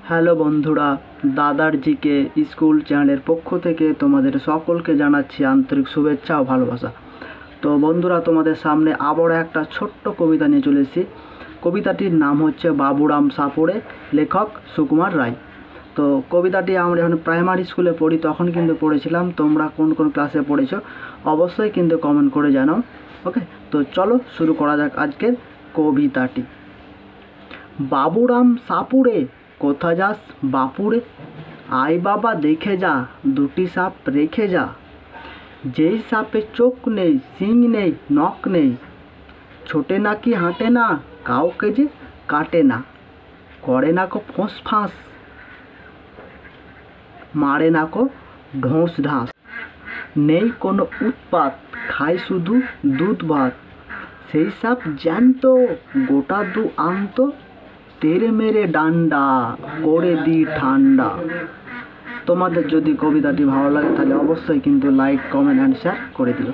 Hello বন্ধুরা, দাদার GK school চ্যানেলের পক্ষ থেকে তোমাদের সকলকে জানাচ্ছি আন্তরিক শুভেচ্ছা ও ভালোবাসা। তো বন্ধুরা, তোমাদের সামনে আবারও একটা ছোট্ট কবিতা নিয়ে চলে এসেছি। কবিতাটির নাম হচ্ছে বাবুরাম সাপুড়ে, লেখক সুকুমার রায়। তো কবিতাটি আমরা যখন প্রাইমারি স্কুলে পড়ি তখন কিন্তু পড়েছিলাম। তোমরা কোন কোন ক্লাসে পড়েছো অবশ্যই কিন্তু কমেন্ট করে জানাও। ওকে, তো চলো শুরু করা যাক আজকের কবিতাটি। বাবুরাম সাপুড়ে, কোথা যাস বাপুরে? আয় বাবা দেখে যা, দুটি সাপ রেখে যা। যেই সাপে চোখ নেই, শিং নেই, নখ নেই, ছোটে নাকি হাঁটে না, কাউকে যে কাটে না, করে না কো ফোঁস ফাঁস, মারে না কো ঢোঁস ঢাঁস, নেই কোনো উৎপাত, খায় শুধু দুধ ভাত। সেই সাপ জ্যান্ত, গোটা দু আন্ত, তেরে মেরে ডান্ডা করে দি ঠান্ডা। তোমাদের যদি কবিতাটি ভালো লাগে তাহলে অবশ্যই কিন্তু লাইক, কমেন্ট অ্যান্ড শেয়ার করে দিও।